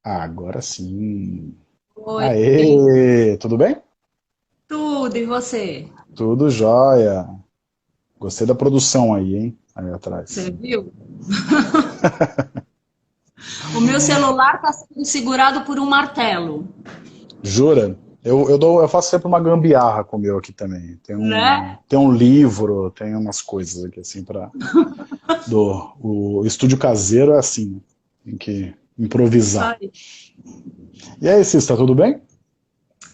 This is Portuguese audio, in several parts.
Agora sim. Oi, Aê, tudo bem? tudo, e você? Tudo jóia. Gostei da produção aí, hein? Aí Você atrás. viu? O meu celular está sendo segurado por um martelo, Jura? Eu faço sempre uma gambiarra com o meu aqui também. né? Tem um livro, tem umas coisas aqui assim para o estúdio caseiro é assim, né? Tem que Isso improvisar. aí. E aí, Cis, tá tudo bem?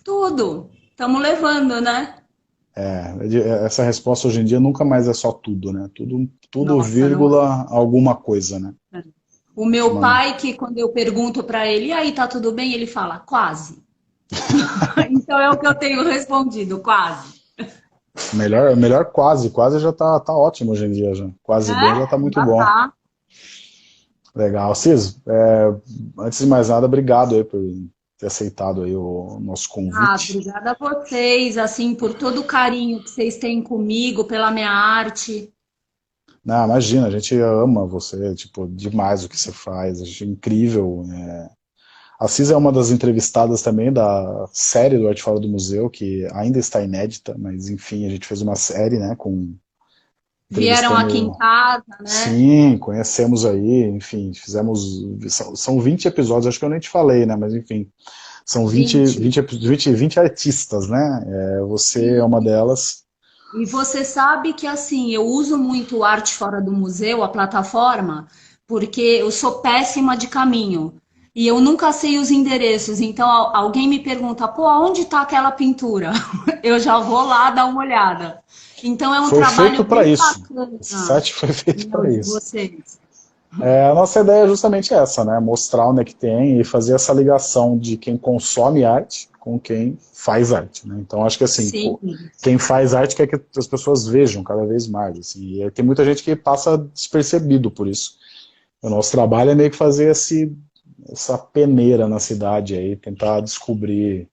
Tudo. Estamos levando, né? Essa resposta hoje em dia nunca mais é só tudo, né? Tudo Nossa, não é? vírgula alguma coisa, né? O meu Ultimamente. pai, que quando eu pergunto para ele, e aí, tá tudo bem? Ele fala, quase. Então é o que eu tenho respondido, quase. Melhor quase, quase já tá ótimo hoje em dia já. Quase bem já tá É? muito Já bom. tá. Legal. Cis, antes de mais nada, obrigado aí por ter aceitado aí o nosso Ah, convite. obrigada a vocês, assim, por todo o carinho que vocês têm comigo, pela minha arte. Não, imagina, a gente ama você, tipo, demais o que você faz, acho incrível. A Cis é uma das entrevistadas também da série do Arte Fora do Museu, que ainda está inédita, mas enfim, a gente fez uma série, né, com Vieram aqui em entrevistando. casa, né? Sim, conhecemos aí, enfim, fizemos. São 20 episódios, acho que eu nem te falei, né? Mas enfim, são 20. 20 artistas, né? Você é uma delas. E você sabe que assim, eu uso muito o Arte Fora do Museu, a plataforma, porque eu sou péssima de caminho. E eu nunca sei os endereços. Então alguém me pergunta, pô, aonde está aquela pintura? Eu já vou lá dar uma olhada. Então é um Foi feito trabalho para bem isso. Esse bacana, site foi feito meu, para de isso. vocês. A nossa ideia é justamente essa, né? Mostrar onde é que tem e fazer essa ligação de quem consome arte com quem faz arte, né? Então acho que assim, Sim. quem faz arte quer que as pessoas vejam cada vez mais, assim, e tem muita gente que passa despercebido por isso. O nosso trabalho é meio que fazer essa peneira na cidade aí, tentar descobrir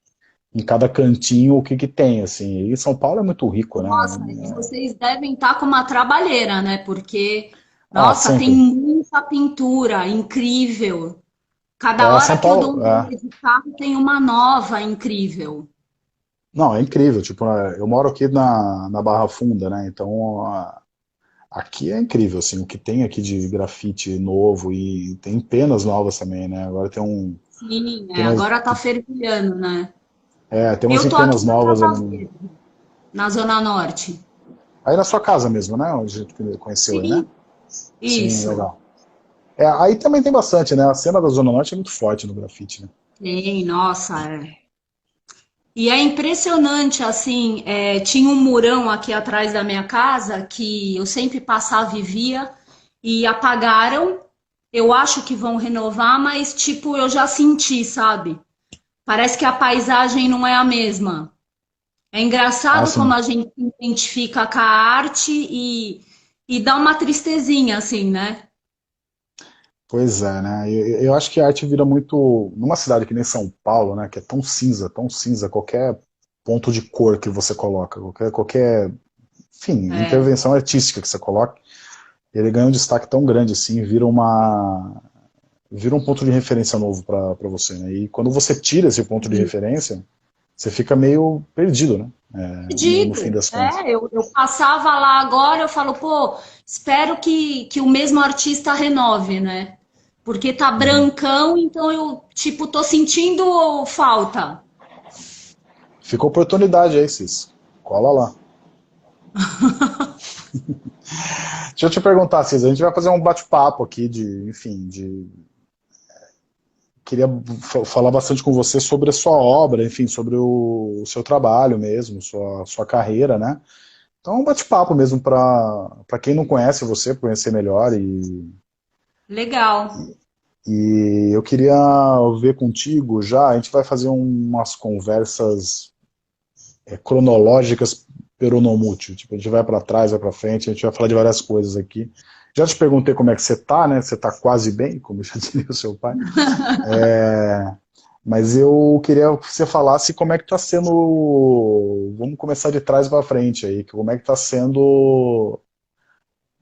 em cada cantinho o que que tem, assim. E São Paulo é muito rico, né? Nossa, e vocês devem estar com uma trabalheira, né? Porque, Ah, nossa, tem sempre. muita pintura incrível. Cada hora São que eu dou Paulo, um rolê de carro, tem uma nova incrível. não, é incrível. Tipo, eu moro aqui na Barra Funda, né? Então, aqui é incrível, assim, o que tem aqui de grafite novo e tem penas novas também, né? Agora Sim, tem umas, agora tá fervilhando, né? tem umas Eu tô aqui empenas na novas Casa ali. Verde, na Zona Norte. Aí na sua casa mesmo, né? Onde a gente conheceu aí, né? Sim, Sim, isso. legal. Aí também tem bastante, né? A cena da Zona Norte é muito forte no grafite, né? Tem, nossa, é. E é impressionante, assim, tinha um murão aqui atrás da minha casa que eu sempre passava e via e apagaram. Eu acho que vão renovar, mas, tipo, eu já senti, sabe? Parece que a paisagem não é a mesma. É Ah, engraçado como sim. a gente se identifica com a arte e dá uma tristezinha, assim, né? Pois é, né? Eu acho que a arte vira muito. Numa cidade que nem São Paulo, né? Que é tão cinza, qualquer ponto de cor que você coloca, enfim, É, intervenção artística que você coloca, ele ganha um destaque tão grande assim, vira um ponto de referência novo para você, né? E quando você tira esse ponto de referência, você fica meio perdido, né? No fim dito. das contas. Eu passava lá agora, eu falo, pô, espero que o mesmo artista renove, né? Porque tá Uhum. brancão, então eu, tipo, tô sentindo falta. Fica a oportunidade aí, Cis. Cola lá. Deixa eu te perguntar, Cis, a gente vai fazer um bate-papo aqui enfim, queria falar bastante com você sobre a sua obra, enfim, sobre o seu trabalho mesmo, sua carreira, né? Então, um bate-papo mesmo para quem não conhece você, conhecer melhor. Legal. E eu queria ver contigo já, a gente vai fazer umas conversas cronológicas peronomútil. Tipo, a gente vai para trás, vai para frente, a gente vai falar de várias coisas aqui. Já te perguntei como é que você tá, né? Você tá quase bem, como já diria o seu pai. É, Mas eu queria que você falasse como é que está sendo. Vamos começar de trás para frente aí. Como é que está sendo.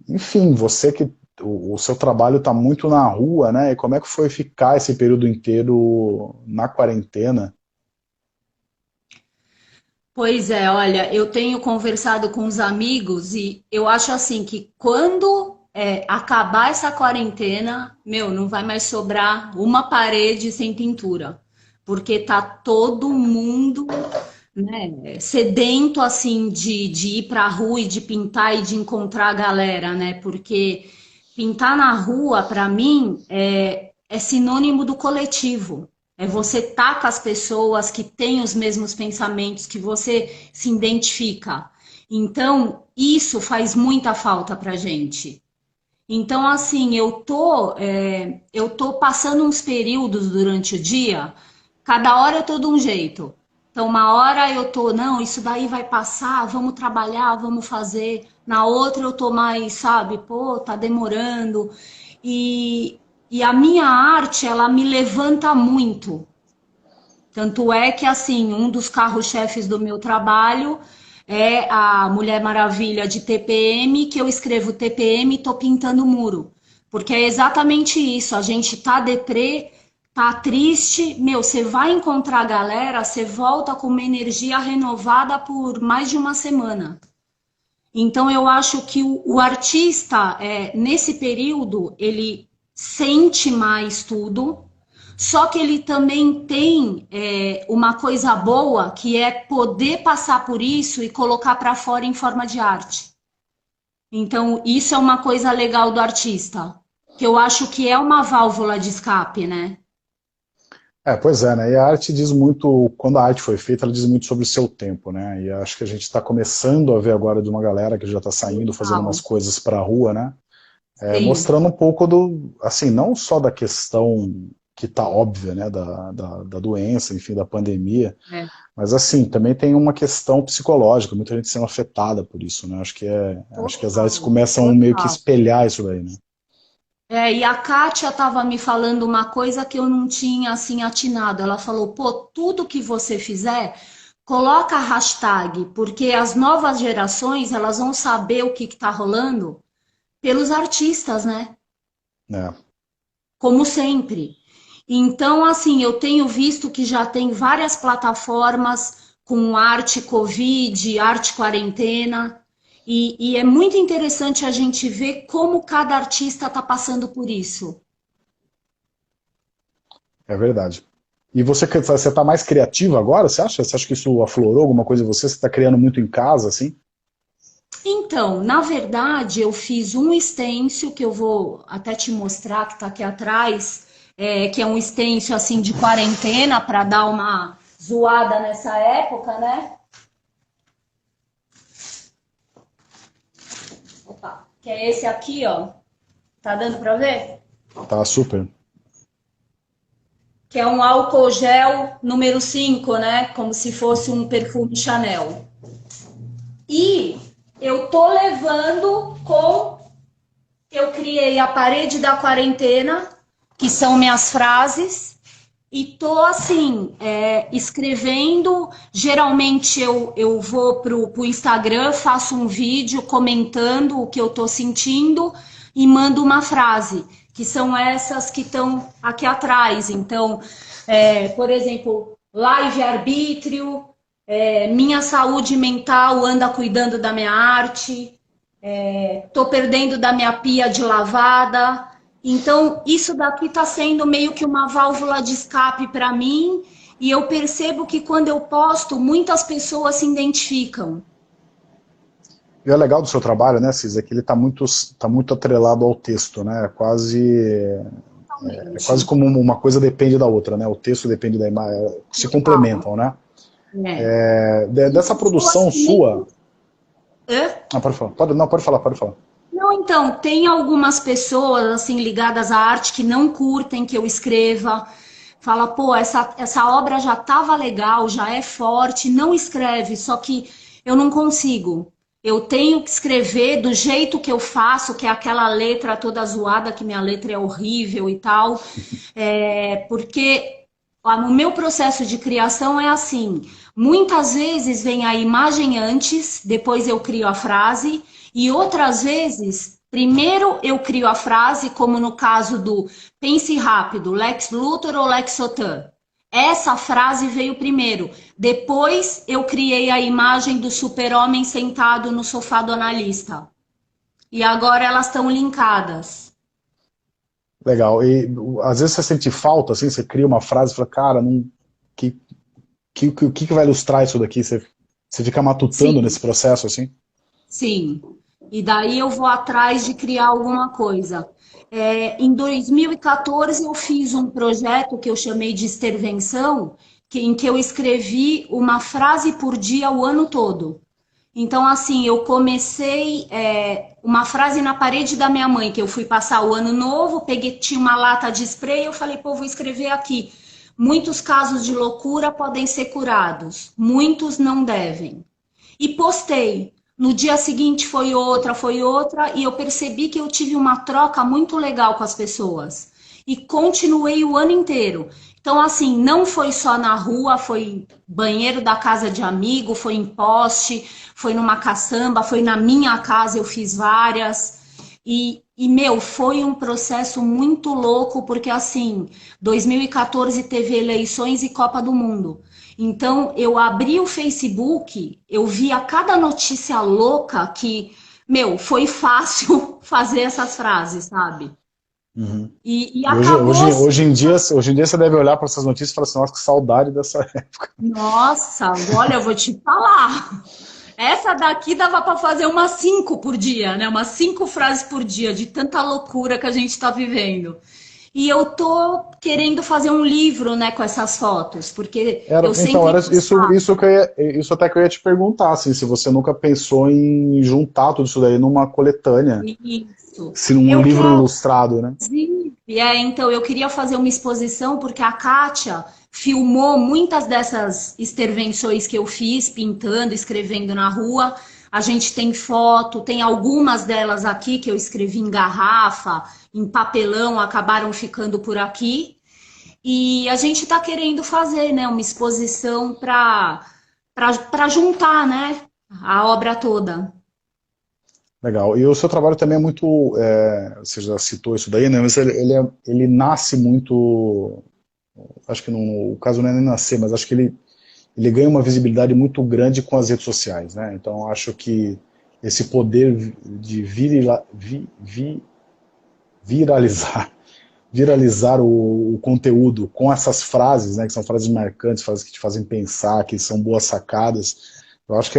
Enfim, você que o seu trabalho está muito na rua, né? E como é que foi ficar esse período inteiro na quarentena? Pois é, olha, eu tenho conversado com os amigos e eu acho assim que quando acabar essa quarentena, meu, não vai mais sobrar uma parede sem pintura, porque tá todo mundo, né, sedento assim de ir para a rua e de pintar e de encontrar a galera, né? Porque pintar na rua, para mim, é sinônimo do coletivo. É você estar com as pessoas que têm os mesmos pensamentos, que você se identifica. Então, isso faz muita falta para gente. Então, assim, eu tô passando uns períodos durante o dia, cada hora eu tô de um jeito. Então, uma hora eu tô, não, isso daí vai passar, vamos trabalhar, vamos fazer. Na outra eu tô mais, sabe, pô, tá demorando. E, e a minha arte, ela me levanta muito. Tanto é que, assim, um dos carros-chefes do meu trabalho é a Mulher Maravilha de TPM, que eu escrevo TPM e tô pintando o muro. Porque é exatamente isso, a gente tá deprê, tá triste, meu, você vai encontrar a galera, você volta com uma energia renovada por mais de uma semana. Então eu acho que o artista, nesse período, ele sente mais tudo, só que ele também tem uma coisa boa, que é poder passar por isso e colocar para fora em forma de arte. Então, isso é uma coisa legal do artista, que eu acho que é uma válvula de escape, né? Pois é, né? E a arte diz muito, quando a arte foi feita, ela diz muito sobre o seu tempo, né? E acho que a gente está começando a ver agora de uma galera que já está saindo, fazendo umas Total. coisas para a rua, né? Sim. Mostrando um pouco do, assim, não só da questão que está óbvia, né? Da doença, enfim, da pandemia, É, mas assim, também tem uma questão psicológica, muita gente sendo afetada por isso, né? Acho que as artes total, começam meio que total. espelhar isso daí, né? E a Kátia estava me falando uma coisa que eu não tinha assim atinado. Ela falou: pô, tudo que você fizer, coloca a hashtag, porque as novas gerações elas vão saber o que está rolando pelos artistas, né? É, Como sempre. Então, assim, eu tenho visto que já tem várias plataformas com arte Covid, arte quarentena, e é muito interessante a gente ver como cada artista está passando por isso. é verdade. E você está mais criativa agora, você acha? Você acha que isso aflorou alguma coisa em você? Você está criando muito em casa, assim? Então, na verdade, eu fiz um stencil que eu vou até te mostrar, que está aqui atrás, que é um stencil assim de quarentena para dar uma zoada nessa época, né? Opa, que é esse aqui, ó. Tá dando para ver? Tá super. Que é um álcool gel número 5, né? Como se fosse um perfume Chanel. E eu tô levando com. Eu criei a parede da quarentena, que são minhas frases, e tô assim, escrevendo. Geralmente eu vou pro Instagram, faço um vídeo comentando o que eu tô sentindo e mando uma frase, que são essas que estão aqui atrás. Então, por exemplo, live arbítrio, minha saúde mental anda cuidando da minha arte, tô perdendo da minha pia de lavada. Então, isso daqui está sendo meio que uma válvula de escape para mim, e eu percebo que quando eu posto, muitas pessoas se identificam. E o legal do seu trabalho, né, Cis, é que ele tá muito atrelado ao texto, né? É quase Totalmente. como uma coisa depende da outra, né? O texto depende da imagem, se Total. complementam, né? É. Tem Dessa pessoas produção que nem. sua. Hã? Ah, pode falar. Pode, não, pode falar, pode falar. Não, então, tem algumas pessoas assim ligadas à arte que não curtem que eu escreva. Fala, pô, essa obra já estava legal, já é forte, não escreve, só que eu não consigo. Eu tenho que escrever do jeito que eu faço, que é aquela letra toda zoada, que minha letra é horrível e tal. Porque o meu processo de criação é assim: muitas vezes vem a imagem antes, depois eu crio a frase, e outras vezes Primeiro eu crio a frase, como no caso do pense rápido, Lex Luthor ou Lex Sotan. Essa frase veio primeiro. Depois eu criei a imagem do super-homem sentado no sofá do analista. E agora elas estão linkadas. Legal. E às vezes você sente falta, assim, você cria uma frase e fala, cara, não, que vai ilustrar isso daqui? Você fica matutando Sim, nesse processo, assim? sim. E daí eu vou atrás de criar alguma coisa. Em 2014 eu fiz um projeto que eu chamei de Extervenção, em que eu escrevi uma frase por dia o ano todo. Então, assim, eu comecei uma frase na parede da minha mãe, que eu fui passar o ano novo, peguei, tinha uma lata de spray, eu falei, pô, vou escrever aqui. Muitos casos de loucura podem ser curados, muitos não devem. E postei. No dia seguinte foi outra, e eu percebi que eu tive uma troca muito legal com as pessoas. E continuei o ano inteiro. Então, assim, não foi só na rua, foi banheiro da casa de amigo, foi em poste, foi numa caçamba, foi na minha casa, eu fiz várias. Meu, foi um processo muito louco, porque, assim, 2014 teve eleições e Copa do Mundo. Então, eu abri o Facebook, eu via cada notícia louca que, meu, foi fácil fazer essas frases, sabe? Uhum. E E acabou hoje em dia você deve olhar para essas notícias e falar assim, nossa, que saudade dessa época. Nossa, olha, eu vou te falar. Essa daqui dava para fazer umas 5 por dia, né? Umas 5 frases por dia, de tanta loucura que a gente está vivendo. E eu tô querendo fazer um livro, né, com essas fotos, porque eu Então, sempre era postava isso até que eu ia te perguntar, assim, se você nunca pensou em juntar tudo isso daí numa coletânea, isso. se num Eu livro quero. ilustrado, né? Sim, então eu queria fazer uma exposição porque a Kátia filmou muitas dessas intervenções que eu fiz, pintando, escrevendo na rua. A gente tem foto, tem algumas delas aqui que eu escrevi em garrafa, em papelão, acabaram ficando por aqui. E a gente está querendo fazer, né, uma exposição para juntar, né, a obra toda. Legal. E o seu trabalho também é muito, você já citou isso daí, né? Mas ele nasce muito, acho que no caso não é nem nascer, mas acho que ele ganha uma visibilidade muito grande com as redes sociais, né? Então acho que esse poder de viralizar, viralizar o conteúdo com essas frases, né? Que são frases marcantes, frases que te fazem pensar, que são boas sacadas. Eu acho que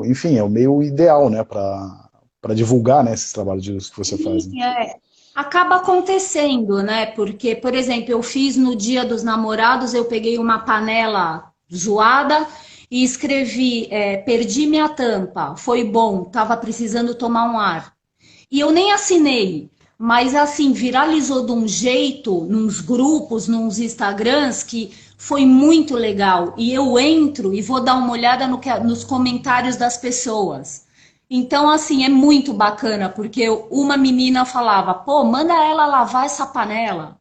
enfim, é o meio ideal, né? Para divulgar, né, esses trabalhos que você faz. Né? Sim, acaba acontecendo, né? Porque, por exemplo, eu fiz no Dia dos Namorados, eu peguei uma panela zoada e escrevi, perdi minha tampa, foi bom, tava precisando tomar um ar. E eu nem assinei, mas assim, viralizou de um jeito, nos grupos, nos Instagrams, que foi muito legal. E eu entro e vou dar uma olhada nos comentários das pessoas. Então, assim, é muito bacana, porque uma menina falava, pô, manda ela lavar essa panela.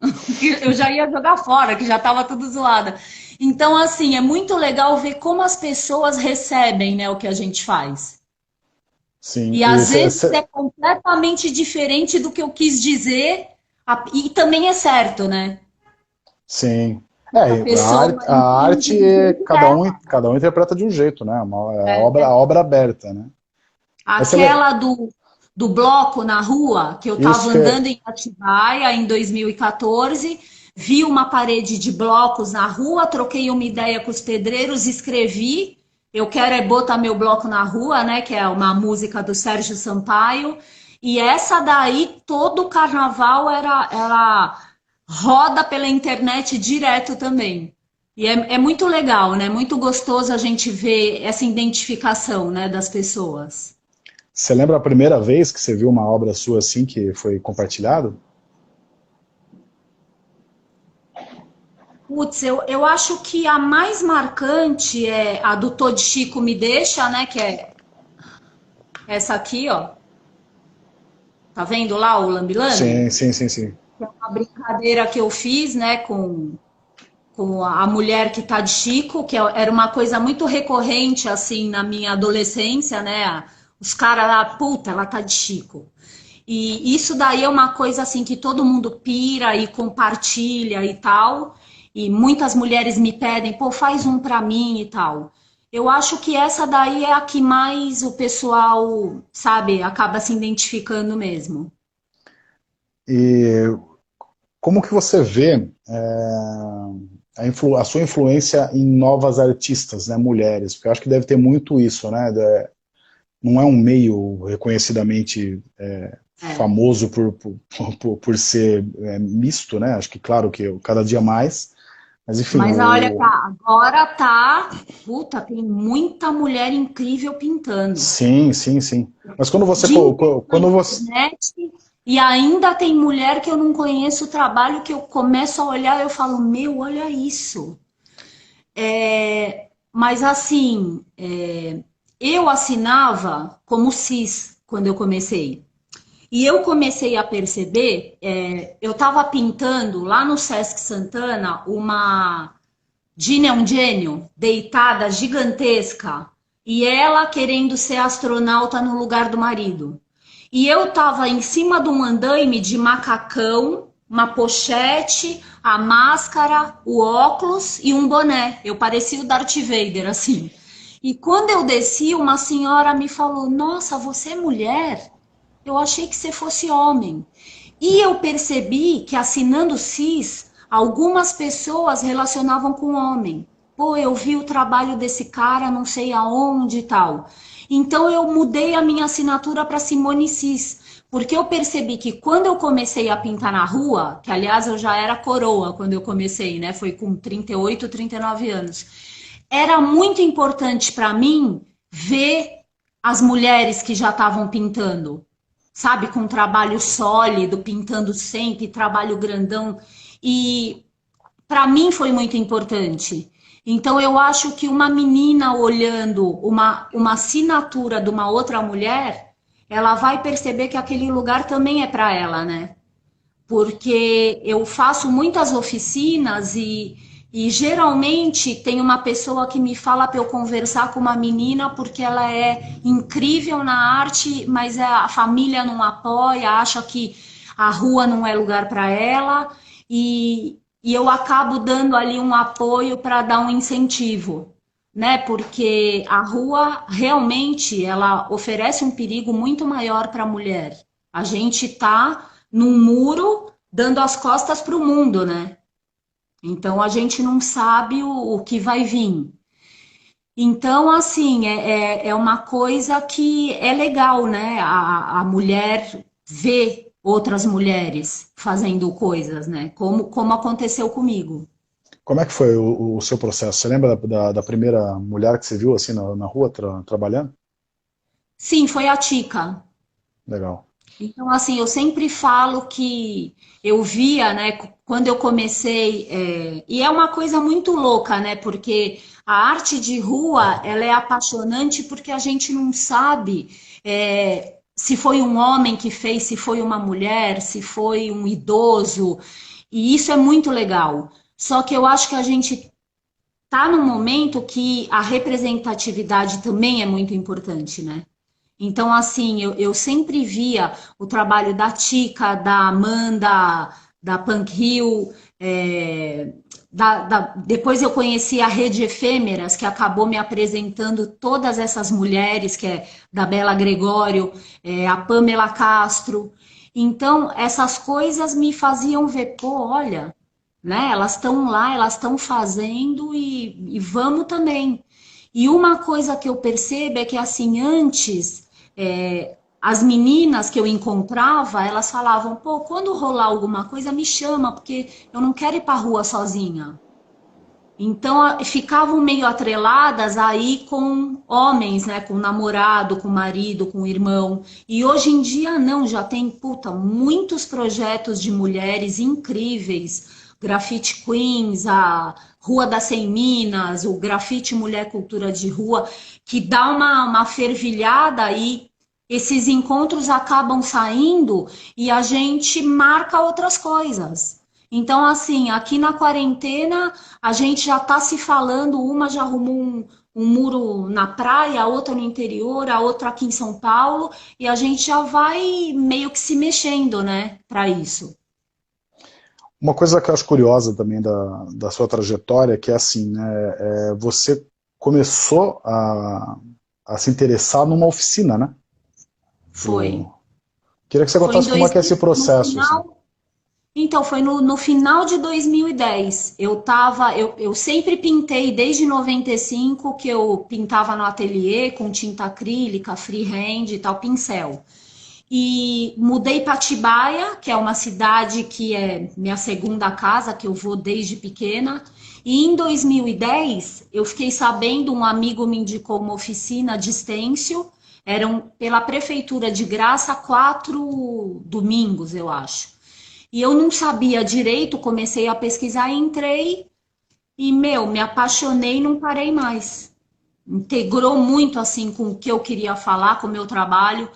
Eu já ia jogar fora, que já estava tudo zoada. Então, assim, é muito legal ver como as pessoas recebem, né, o que a gente faz. Sim, E às vezes é completamente diferente do que eu quis dizer, e também é certo, né? sim. A pessoa A entende arte do jeito dela. cada um interpreta de um jeito, né? A obra aberta, né? Mas Aquela do bloco na rua, que eu estava isso que andando em Atibaia em 2014, vi uma parede de blocos na rua, troquei uma ideia com os pedreiros, escrevi, eu quero botar meu bloco na rua, né, que é uma música do Sérgio Sampaio, e essa daí, todo o carnaval era roda pela internet direto também. E é muito legal, né? Muito gostoso a gente ver essa identificação, né, das pessoas. você lembra a primeira vez que você viu uma obra sua assim que foi compartilhado? Putz, eu acho que a mais marcante é a do Tô de Chico Me Deixa, né? Que é essa aqui, ó. Tá vendo lá o Lambi Lambi? Sim, sim, sim, sim. É uma brincadeira que eu fiz, né, com a mulher que tá de Chico, que era uma coisa muito recorrente, assim, na minha adolescência, né? Os caras lá, puta, ela tá de Chico. E isso daí é uma coisa assim que todo mundo pira e compartilha e tal. E muitas mulheres me pedem, pô, faz um pra mim e tal. Eu acho que essa daí é a que mais o pessoal, sabe, acaba se identificando mesmo. E como que você vê a sua influência em novas artistas, né, mulheres? Porque eu acho que deve ter muito isso, né? Não é um meio reconhecidamente É. famoso por ser misto, né? Acho que, claro, que cada dia mais. Mas, enfim, Mas olha, tá, agora tá, puta, tem muita mulher incrível pintando. sim, sim, sim. Mas quando você, De na quando você, internet, e ainda tem mulher que eu não conheço o trabalho, que eu começo a olhar e eu falo, meu, olha isso. Mas assim, eu assinava como cis quando eu comecei. E eu comecei a perceber, eu estava pintando lá no Sesc Santana uma Gina é um gênio, deitada, gigantesca, e ela querendo ser astronauta no lugar do marido. E eu tava em cima de um andaime de macacão, uma pochete, a máscara, o óculos e um boné. Eu parecia o Darth Vader, assim. E quando eu desci, uma senhora me falou: Nossa, você é mulher? Eu achei que você fosse homem. E eu percebi que assinando cis, algumas pessoas relacionavam com homem. Pô, eu vi o trabalho desse cara, não sei aonde e tal. Então eu mudei a minha assinatura para Simone Cis, porque eu percebi que quando eu comecei a pintar na rua, que aliás eu já era coroa quando eu comecei, né? Foi com 38, 39 anos. Era muito importante para mim ver as mulheres que já estavam pintando, sabe, com trabalho sólido, pintando sempre, trabalho grandão. E para mim foi muito importante. Então eu acho que uma menina olhando uma assinatura de uma outra mulher, ela vai perceber que aquele lugar também é para ela, né? Porque eu faço muitas oficinas e geralmente tem uma pessoa que me fala para eu conversar com uma menina porque ela é incrível na arte, mas a família não apoia, acha que a rua não é lugar para ela e eu acabo dando ali um apoio para dar um incentivo, né? Porque a rua realmente ela oferece um perigo muito maior para a mulher. A gente está num muro dando as costas para o mundo, né? Então a gente não sabe o que vai vir. Então, assim, é uma coisa que é legal, né? A mulher ver outras mulheres fazendo coisas, né? Como aconteceu comigo. como é que foi o seu processo? Você lembra da primeira mulher que você viu assim na rua trabalhando? Sim, foi a Tica. Legal. Então, assim, eu sempre falo que eu via, né, quando eu comecei, e é uma coisa muito louca, né, porque a arte de rua, ela é apaixonante porque a gente não sabe, se foi um homem que fez, se foi uma mulher, se foi um idoso, e isso é muito legal. Só que eu acho que a gente tá num momento que a representatividade também é muito importante, né? Então, assim, eu sempre via o trabalho da Tica, da Amanda, da Punk Hill, depois eu conheci a Rede Efêmeras, que acabou me apresentando todas essas mulheres, que é da Bela Gregório, a Pamela Castro. Então, essas coisas me faziam ver, pô, olha, né? Elas estão lá, elas estão fazendo e vamos também. E uma coisa que eu percebo é que, assim, antes, as meninas que eu encontrava, elas falavam, pô, quando rolar alguma coisa, me chama, porque eu não quero ir para a rua sozinha. Então, ficavam meio atreladas aí com homens, né? Com namorado, com marido, com irmão. E hoje em dia, não, já tem, puta, muitos projetos de mulheres incríveis. Grafite Queens, a Rua das 100 Minas, o Grafite Mulher Cultura de Rua, que dá uma fervilhada aí. Esses encontros acabam saindo e a gente marca outras coisas. Então, assim, aqui na quarentena, a gente já está se falando, uma já arrumou um muro na praia, outro no interior, a outra aqui em São Paulo, e a gente já vai meio que se mexendo, né, para isso. Uma coisa que eu acho curiosa também da sua trajetória, que é assim, né, você começou a se interessar numa oficina, né? Foi. Queria que você Foi em contasse como é que é esse no processo, assim. final. Então, foi no final de 2010. Eu sempre pintei desde 95, que eu pintava no ateliê com tinta acrílica, freehand e tal, pincel. E mudei para Atibaia, que é uma cidade que é minha segunda casa, que eu vou desde pequena. E em 2010, eu fiquei sabendo, um amigo me indicou uma oficina de estêncil. Eram pela prefeitura de graça 4 domingos, eu acho. E eu não sabia direito, comecei a pesquisar, entrei e, meu, me apaixonei e não parei mais. Integrou muito assim com o que eu queria falar, com o meu trabalho.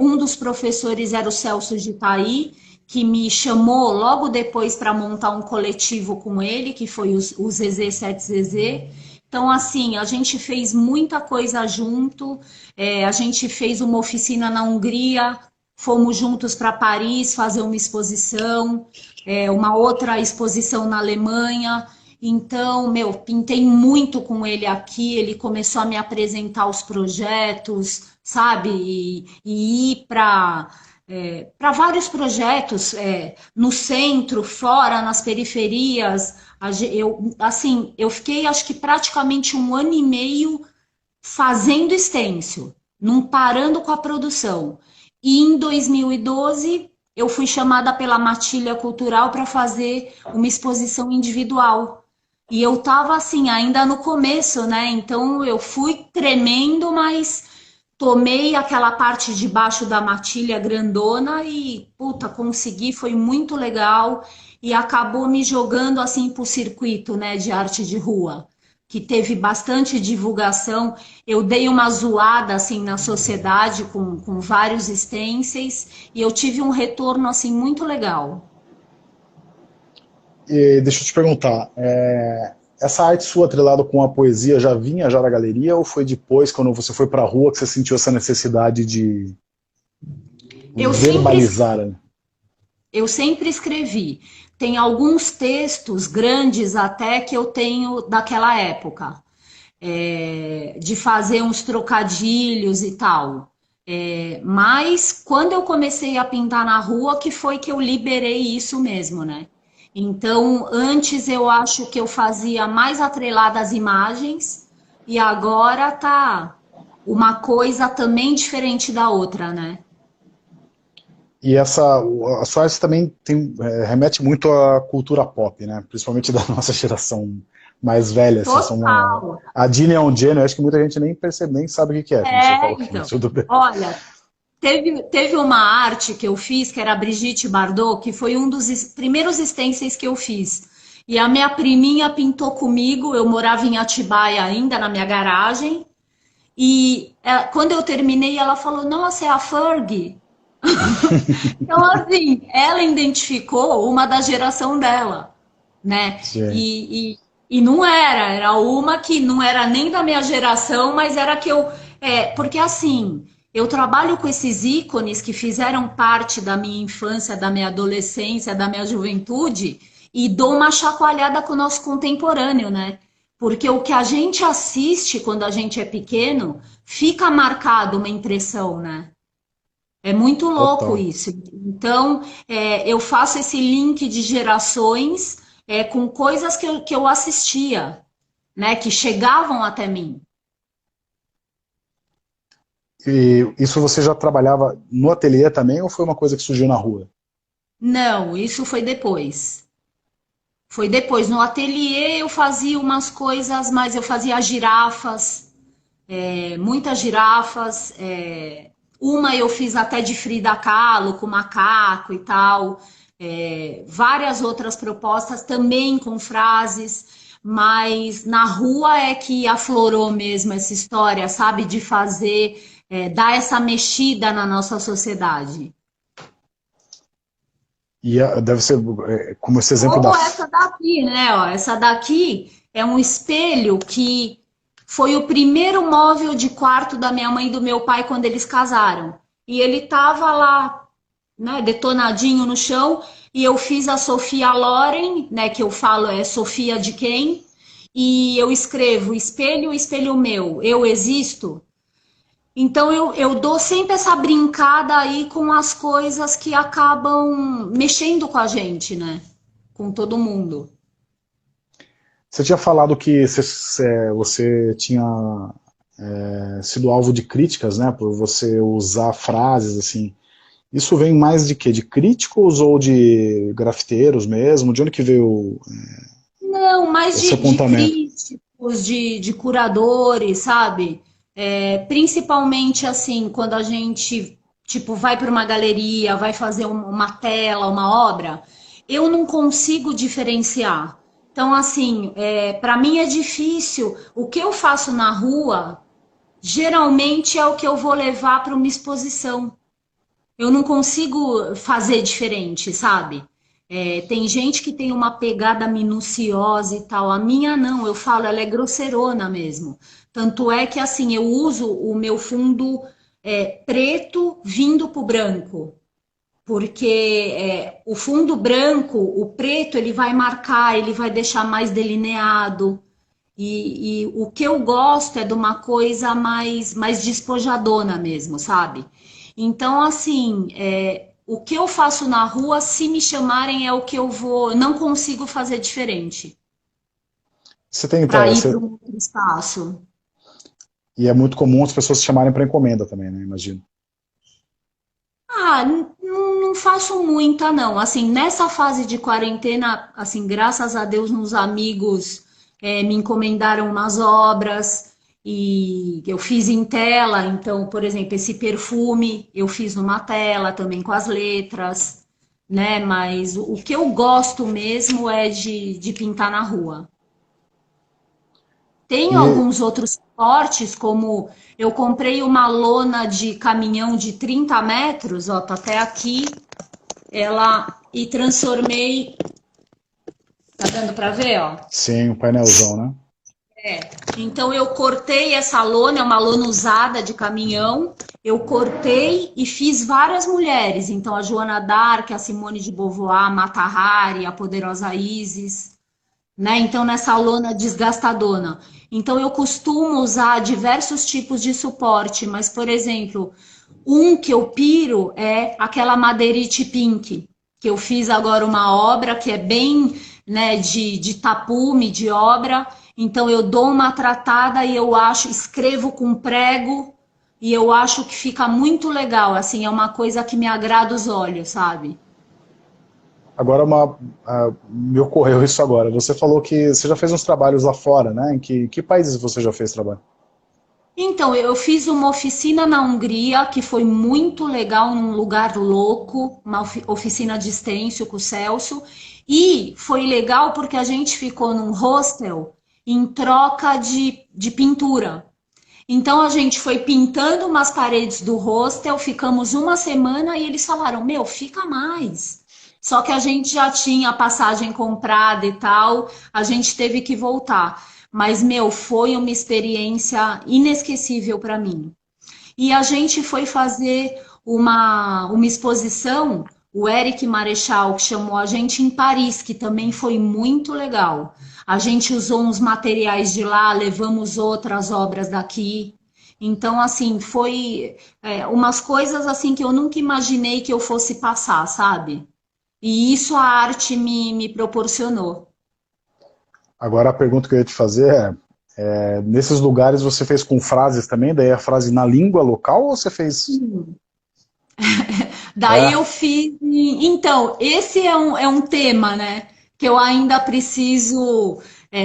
Um dos professores era o Celso de Itaí, que me chamou logo depois para montar um coletivo com ele, que foi o ZZ 7ZZ. Então, assim, a gente fez muita coisa junto. A gente fez uma oficina na Hungria, fomos juntos para Paris fazer uma exposição, uma outra exposição na Alemanha. Então, meu, pintei muito com ele aqui, ele começou a me apresentar os projetos, sabe? E ir para vários projetos, no centro, fora, nas periferias. Eu fiquei, acho que praticamente 1 ano e meio fazendo stencil, não parando com a produção. E em 2012, eu fui chamada pela Matilha Cultural para fazer uma exposição individual. E eu tava assim, ainda no começo, né? Então eu fui tremendo, mas tomei aquela parte de baixo da matilha grandona e, puta, consegui, foi muito legal e acabou me jogando assim pro circuito, né, de arte de rua, que teve bastante divulgação. Eu dei uma zoada assim na sociedade com vários stencils e eu tive um retorno assim muito legal. E deixa eu te perguntar, essa arte sua atrelada com a poesia já vinha já da galeria ou foi depois, quando você foi para a rua, que você sentiu essa necessidade de Eu sempre verbalizar, né? Eu sempre escrevi. Tem alguns textos grandes até que eu tenho daquela época, de fazer uns trocadilhos e tal. Mas quando eu comecei a pintar na rua, que foi que eu liberei isso mesmo, né? Então, antes eu acho que eu fazia mais atrelada às imagens, e agora tá uma coisa também diferente da outra, né? E a sua arte também remete muito à cultura pop, né? Principalmente da nossa geração mais velha, assim, Total. a Dini é um gênio, acho que muita gente nem percebe, nem sabe o que é quando você fala, mas Então. tudo bem. Olha, teve uma arte que eu fiz, que era a Brigitte Bardot, que foi um dos primeiros stencils que eu fiz. E a minha priminha pintou comigo, eu morava em Atibaia ainda, na minha garagem. E quando eu terminei, ela falou, nossa, é a Ferg. Então, assim, ela identificou uma da geração dela, né? Sim. E não era uma que não era nem da minha geração, mas era que eu. Porque assim, eu trabalho com esses ícones que fizeram parte da minha infância, da minha adolescência, da minha juventude, e dou uma chacoalhada com o nosso contemporâneo, né? Porque o que a gente assiste quando a gente é pequeno, fica marcado uma impressão, né? É muito louco Total. isso. Então, eu faço esse link de gerações com coisas que eu assistia, né, que chegavam até mim. E isso você já trabalhava no ateliê também ou foi uma coisa que surgiu na rua? Não, isso foi depois. Foi depois. No ateliê eu fazia umas coisas, mas eu fazia girafas, muitas girafas. Uma eu fiz até de Frida Kahlo, com macaco e tal. Várias outras propostas também com frases, mas na rua é que aflorou mesmo essa história, sabe? De fazer, dar essa mexida na nossa sociedade. E deve ser, como esse exemplo da... Como essa daqui, né? Ó, essa daqui é um espelho que foi o primeiro móvel de quarto da minha mãe e do meu pai quando eles casaram. E ele tava lá, né, detonadinho no chão, e eu fiz a Sofia Loren, né, que eu falo é Sofia de quem? E eu escrevo espelho, espelho meu, eu existo. Então eu dou sempre essa brincada aí com as coisas que acabam mexendo com a gente, né? Com todo mundo. Você tinha falado que você tinha sido alvo de críticas, né, por você usar frases assim. Isso vem mais de quê? De críticos ou de grafiteiros mesmo? De onde que veio Não, mais esse de apontamento? críticos, de curadores, sabe? Principalmente assim, quando a gente tipo vai para uma galeria, vai fazer uma tela, uma obra, eu não consigo diferenciar. Então, assim, para mim é difícil. O que eu faço na rua, geralmente é o que eu vou levar para uma exposição. Eu não consigo fazer diferente, sabe? Tem gente que tem uma pegada minuciosa e tal. A minha não, eu falo, ela é grosseirona mesmo. Tanto é que assim, eu uso o meu fundo preto vindo pro branco. Porque o fundo branco, o preto, ele vai marcar, ele vai deixar mais delineado. E o que eu gosto é de uma coisa mais despojadona mesmo, sabe? Então, assim, o que eu faço na rua, se me chamarem, é o que eu vou. Não consigo fazer diferente Você tem, para ir para um outro espaço. e é muito comum as pessoas se chamarem para encomenda também, né? Imagino. Ah, não faço muita, não. Assim, nessa fase de quarentena, assim, graças a Deus, uns amigos me encomendaram umas obras e eu fiz em tela. Então, por exemplo, esse perfume eu fiz numa tela também com as letras, né? Mas o que eu gosto mesmo é de pintar na rua. Tem E alguns outros suportes, como eu comprei uma lona de caminhão de 30 metros, ó, tá até aqui, ela e transformei, tá dando para ver, ó? sim, o painelzão, né? Então eu cortei essa lona, é uma lona usada de caminhão, eu cortei e fiz várias mulheres, então a Joana d'Arc, a Simone de Beauvoir, a Mata Hari, a poderosa Isis, né? Então nessa lona desgastadona. Então eu costumo usar diversos tipos de suporte, mas por exemplo, um que eu piro é aquela madeirite pink, que eu fiz agora uma obra que é bem, né, de tapume, de obra. Então eu dou uma tratada e eu acho, escrevo com prego e eu acho que fica muito legal, assim, é uma coisa que me agrada os olhos, sabe? Agora me ocorreu isso agora. Você falou que você já fez uns trabalhos lá fora, né? Em que países você já fez trabalho? Então, eu fiz uma oficina na Hungria que foi muito legal, num lugar louco, uma oficina de stencil com o Celso. E foi legal porque a gente ficou num hostel em troca de pintura. Então a gente foi pintando umas paredes do hostel, ficamos uma semana e eles falaram: Meu, fica mais. Só que a gente já tinha a passagem comprada e tal, a gente teve que voltar. Mas, meu, foi uma experiência inesquecível para mim. E a gente foi fazer uma exposição, o Eric Marechal, que chamou a gente em Paris, que também foi muito legal. A gente usou uns materiais de lá, levamos outras obras daqui. Então, assim, foi umas coisas assim que eu nunca imaginei que eu fosse passar, sabe? E isso a arte me proporcionou. Agora a pergunta que eu ia te fazer nesses lugares você fez com frases também? Daí a frase na língua local ou você fez... Daí É, eu fiz. Então, esse é um tema, né? Que eu ainda preciso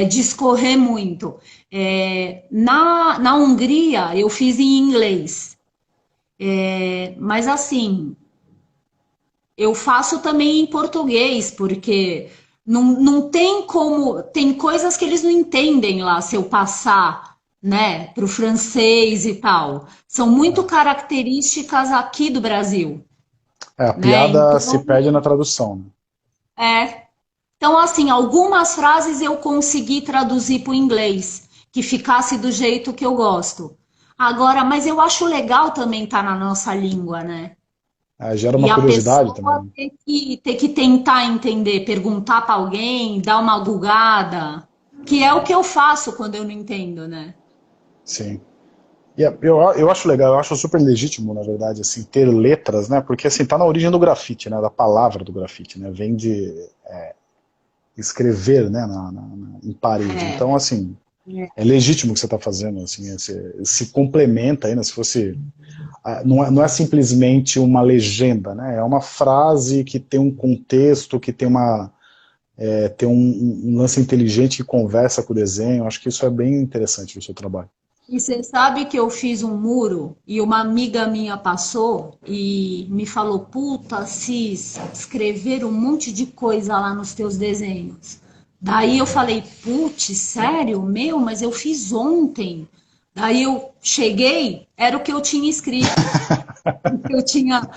discorrer muito. Na Hungria, eu fiz em inglês. Mas assim, eu faço também em português, porque não tem como. Tem coisas que eles não entendem lá se eu passar, né, para o francês e tal. São muito características aqui do Brasil, a né? piada se Então, perde na tradução, né? é. Então, assim, algumas frases eu consegui traduzir para o inglês. que ficasse do jeito que eu gosto. Agora, mas eu acho legal também estar na nossa língua, né? Gera E uma a curiosidade pessoa também. ter que tentar entender, perguntar para alguém, dar uma gugada, que é o que eu faço quando eu não entendo, né? Sim. Eu acho legal, eu acho super legítimo, na verdade, assim, ter letras, né? Porque assim, tá na origem do grafite, né? Da palavra do grafite, né? Vem de escrever, né? Em parede. É, Então, assim, é legítimo o que você está fazendo, assim, se complementa aí, né? Se fosse não é simplesmente uma legenda, né? É uma frase que tem um contexto, que tem tem um lance inteligente que conversa com o desenho. Acho que isso é bem interessante no seu trabalho. e você sabe que eu fiz um muro e uma amiga minha passou e me falou: Puta, Cis, escreveram um monte de coisa lá nos teus desenhos. Daí eu falei: Putz, sério? Meu, mas eu fiz ontem. Daí eu cheguei, era o que eu tinha escrito. Eu tinha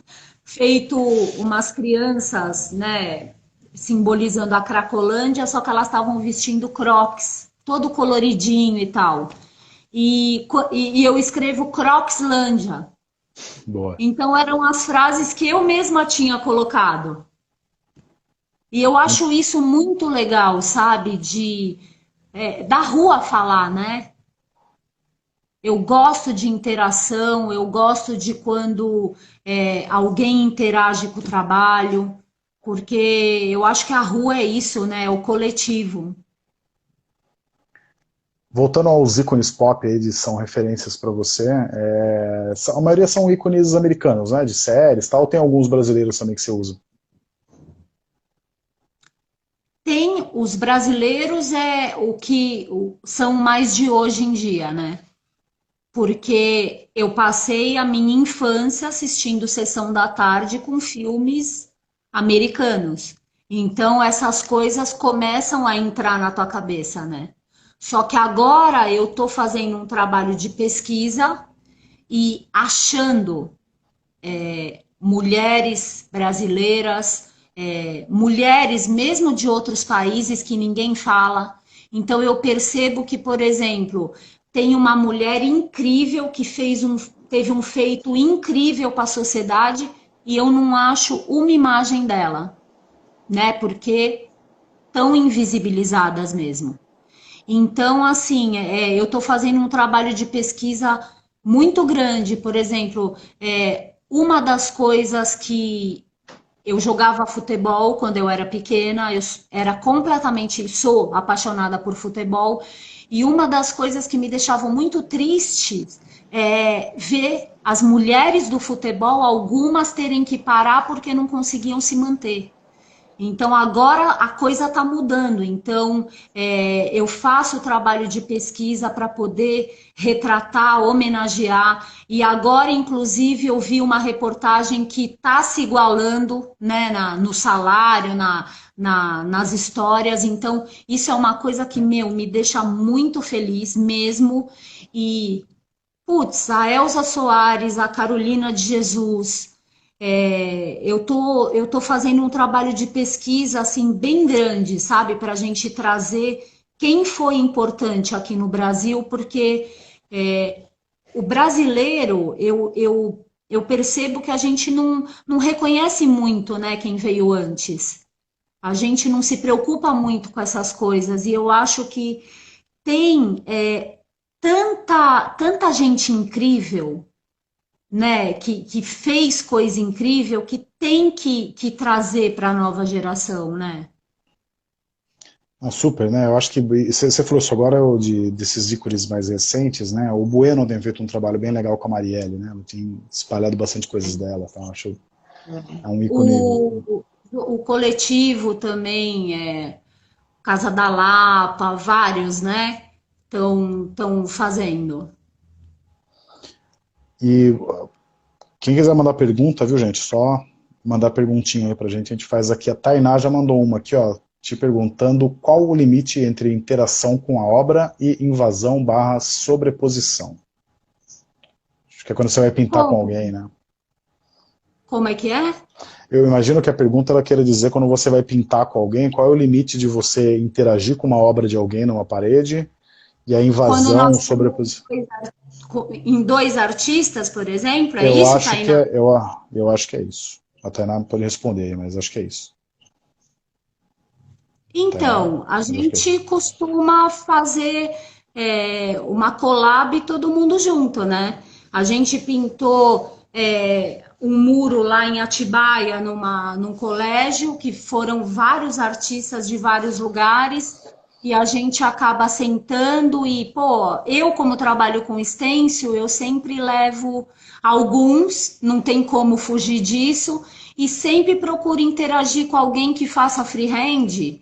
feito umas crianças, né, simbolizando a Cracolândia, só que elas estavam vestindo crocs, todo coloridinho e tal. E eu escrevo Croxlândia. Boa. Então eram as frases que eu mesma tinha colocado. E eu acho isso muito legal, sabe? Da rua falar, né? Eu gosto de interação, eu gosto de quando alguém interage com o trabalho, porque eu acho que a rua é isso, né? É o coletivo. Voltando aos ícones pop aí, são referências para você, a maioria são ícones americanos, né? De séries e tal. Tem alguns brasileiros também que você usa. Tem os brasileiros são mais de hoje em dia, né? Porque eu passei a minha infância assistindo Sessão da Tarde com filmes americanos. Então essas coisas começam a entrar na tua cabeça, né? Só que agora eu estou fazendo um trabalho de pesquisa e achando mulheres brasileiras, mulheres mesmo de outros países que ninguém fala. Então eu percebo que, por exemplo, tem uma mulher incrível que teve um feito incrível para a sociedade e eu não acho uma imagem dela, né? Porque tão invisibilizadas mesmo. Então, assim, eu estou fazendo um trabalho de pesquisa muito grande. Por exemplo, uma das coisas que eu jogava futebol quando eu era pequena, eu era completamente, sou apaixonada por futebol, e uma das coisas que me deixavam muito triste é ver as mulheres do futebol, algumas terem que parar porque não conseguiam se manter. Então agora a coisa está mudando. Então eu faço o trabalho de pesquisa para poder retratar, homenagear. E agora, inclusive, eu vi uma reportagem que está se igualando, né, no salário, nas histórias. Então isso é uma coisa que me deixa muito feliz mesmo. E putz, a Elza Soares, a Carolina de Jesus. Eu tô fazendo um trabalho de pesquisa assim bem grande, sabe, para a gente trazer quem foi importante aqui no Brasil, porque o brasileiro, eu percebo que a gente não reconhece muito, né, quem veio antes. A gente não se preocupa muito com essas coisas, e eu acho que tem tanta gente incrível, né, que fez coisa incrível, que tem que trazer para a nova geração, né? Super, né? Eu acho que você falou isso agora desses ícones mais recentes, né? O Bueno tem feito um trabalho bem legal com a Marielle, né? Ela tem espalhado bastante coisas dela, então acho é um ícone. O coletivo também, Casa da Lapa, vários, né? Estão fazendo. E quem quiser mandar pergunta, viu, gente? Só mandar perguntinha aí pra gente. A gente faz aqui. A Tainá já mandou uma aqui, ó, te perguntando qual o limite entre interação com a obra e invasão barra sobreposição. Acho que é quando você vai pintar com Como? alguém, né? Como é que é? Eu imagino que a pergunta ela queira dizer quando você vai pintar com alguém, qual é o limite de você interagir com uma obra de alguém numa parede E a Quando invasão, nós sobreposição. em dois artistas, por exemplo, é Eu isso, acho que Tainá? é, eu acho que é isso. A Tainá pode responder aí, mas acho que é isso. Tainá, Então, a mas acho que é gente isso. costuma fazer uma collab todo mundo junto, né? A gente pintou um muro lá em Atibaia, num colégio, que foram vários artistas de vários lugares, e a gente acaba sentando e, pô, eu como trabalho com stencil, eu sempre levo alguns, não tem como fugir disso, e sempre procuro interagir com alguém que faça freehand.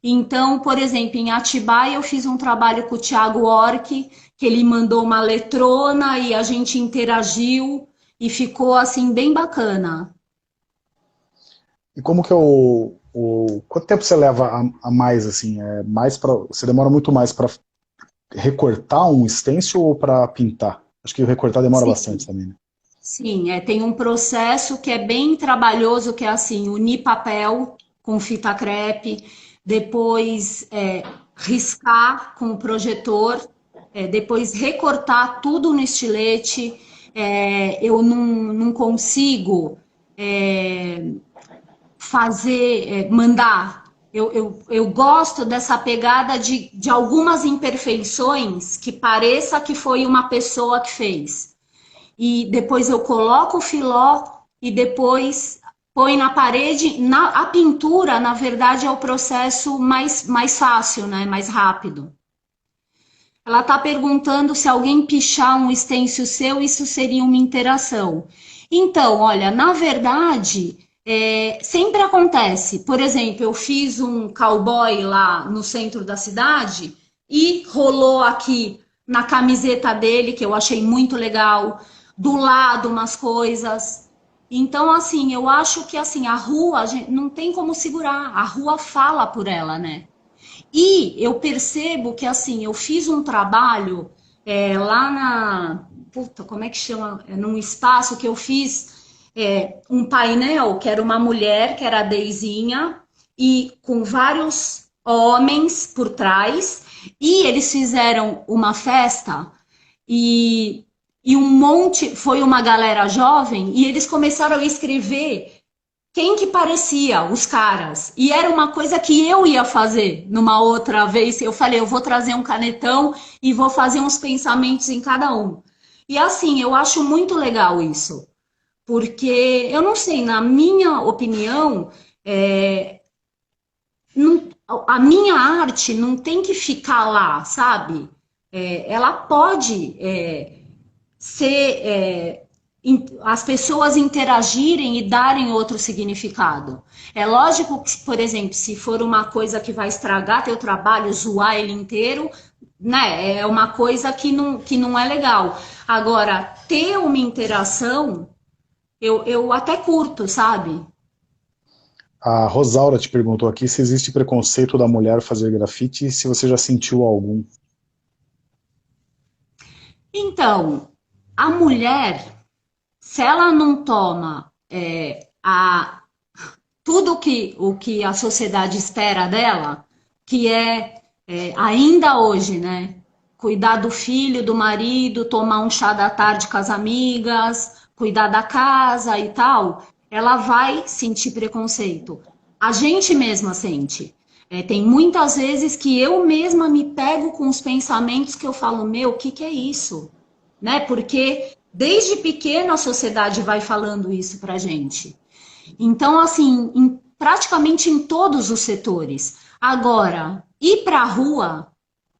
Então, por exemplo, em Atibaia eu fiz um trabalho com o Thiago Orc, que ele mandou uma letrona e a gente interagiu e ficou assim bem bacana. E como que é quanto tempo você leva a mais, assim? Você demora muito mais para recortar um stencil ou para pintar? Acho que o recortar demora bastante Sim, também, né? sim, tem um processo que é bem trabalhoso, que é assim, unir papel com fita crepe, depois riscar com o projetor, depois recortar tudo no estilete. Eu não consigo é, mandar. Eu gosto dessa pegada de algumas imperfeições que pareça que foi uma pessoa que fez. E depois eu coloco o filó e depois põe na parede. A pintura, na verdade, é o processo mais fácil, né? Mais rápido. Ela está perguntando se alguém pichar um stencil seu, isso seria uma interação. Então, olha, na verdade, sempre acontece. Por exemplo, eu fiz um cowboy lá no centro da cidade e rolou aqui na camiseta dele, que eu achei muito legal, do lado umas coisas. Então, assim, eu acho que assim, a rua, a gente, não tem como segurar, a rua fala por ela, né? E eu percebo que, assim, eu fiz um trabalho lá na. Puta, como é que chama? Num espaço que eu fiz um painel, que era uma mulher, que era a Deizinha, e com vários homens por trás, e eles fizeram uma festa e, e um monte, foi uma galera jovem, e eles começaram a escrever quem que parecia os caras. E era uma coisa que eu ia fazer numa outra vez. Eu falei, eu vou trazer um canetão e vou fazer uns pensamentos em cada um. E assim, eu acho muito legal isso. Porque, eu não sei, na minha opinião, não- a minha arte não tem que ficar lá, sabe? Ela pode ser as pessoas interagirem e darem outro significado. É lógico que, por exemplo, se for uma coisa que vai estragar teu trabalho, zoar ele inteiro, né, é uma coisa que não é legal. Agora, ter uma interação, eu até curto, sabe? A Rosaura te perguntou aqui se existe preconceito da mulher fazer grafite e se você já sentiu algum. Então, a mulher, se ela não toma tudo o que a sociedade espera dela, que ainda hoje, né? Cuidar do filho, do marido, tomar um chá da tarde com as amigas, cuidar da casa e tal, ela vai sentir preconceito. A gente mesma sente. Tem muitas vezes que eu mesma me pego com os pensamentos que eu falo, meu, o que, que é isso? Né? Porque desde pequena a sociedade vai falando isso pra gente. Então, assim, praticamente em todos os setores. Agora, ir para a rua,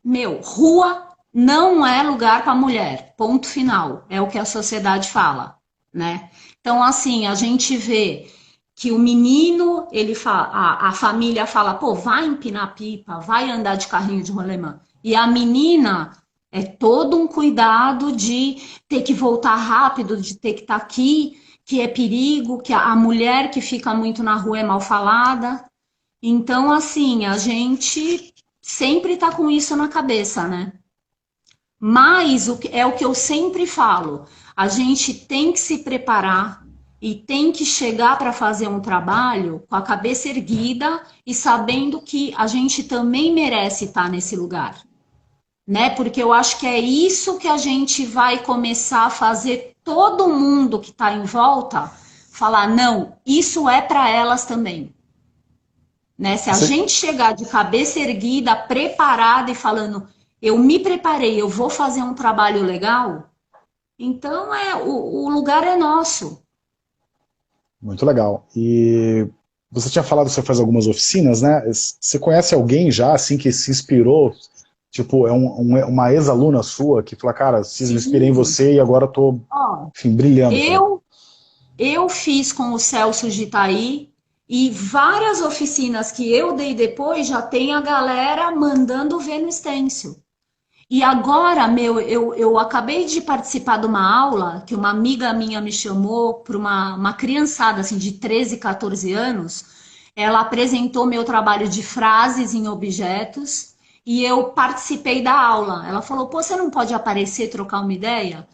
meu, rua não é lugar para mulher. Ponto final. É o que a sociedade fala, né? Então, assim, a gente vê que o menino, ele fala, a família fala, pô, vai empinar pipa, vai andar de carrinho de rolemã. E a menina é todo um cuidado de ter que voltar rápido, de ter que estar aqui, que é perigo, que a mulher que fica muito na rua é mal falada. Então, assim, a gente sempre tá com isso na cabeça, né? Mas é o que eu sempre falo: a gente tem que se preparar e tem que chegar para fazer um trabalho com a cabeça erguida e sabendo que a gente também merece estar nesse lugar. né? Porque eu acho que é isso que a gente vai começar a fazer todo mundo que está em volta falar, não, isso é para elas também. Né? Se a Você, gente chegar de cabeça erguida, preparada e falando, eu me preparei, eu vou fazer um trabalho legal, então o lugar é nosso. muito legal. E você tinha falado que você faz algumas oficinas, né? Você conhece alguém já, assim, que se inspirou? Tipo, uma ex-aluna sua que fala, cara, me inspirei em Sim. você e agora tô, Ó, enfim, brilhando por aí. eu fiz com o Celso de Itaí e várias oficinas que eu dei depois já tem a galera mandando ver no stencil. E agora, meu, eu acabei de participar de uma aula que uma amiga minha me chamou para uma criançada assim, de 13, 14 anos. Ela apresentou meu trabalho de frases em objetos e eu participei da aula. Ela falou: Pô, você não pode aparecer, trocar uma ideia?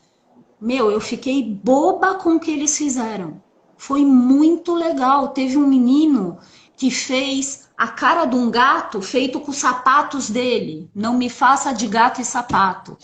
Meu, eu fiquei boba com o que eles fizeram. Foi muito legal. Teve um menino que fez a cara de um gato feito com os sapatos dele. Não me faça de gato e sapato.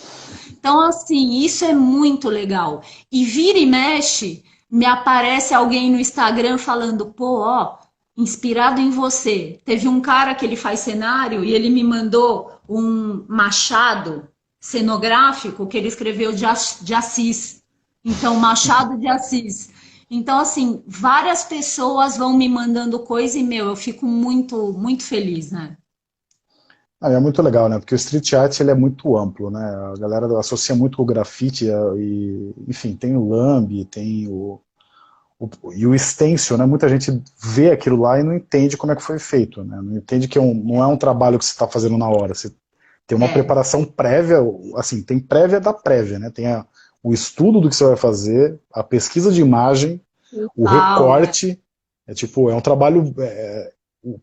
Então, assim, isso é muito legal. E vira e mexe, me aparece alguém no Instagram falando, pô, ó, inspirado em você. Teve um cara que ele faz cenário e ele me mandou um machado cenográfico que ele escreveu de Assis. Então, Machado de Assis. Então, assim, várias pessoas vão me mandando coisa e, meu, eu fico muito, muito feliz, né? Ah, é muito legal, né? Porque o street art ele é muito amplo, né? A galera associa muito com o grafite e, enfim, tem o lambe, tem e o stencil, né? Muita gente vê aquilo lá e não entende como é que foi feito, né? Não entende que não é um trabalho que você está fazendo na hora. Você tem uma É, preparação prévia, assim, tem prévia da prévia, né? Tem o estudo do que você vai fazer, a pesquisa de imagem, o total, recorte. É tipo, é um trabalho.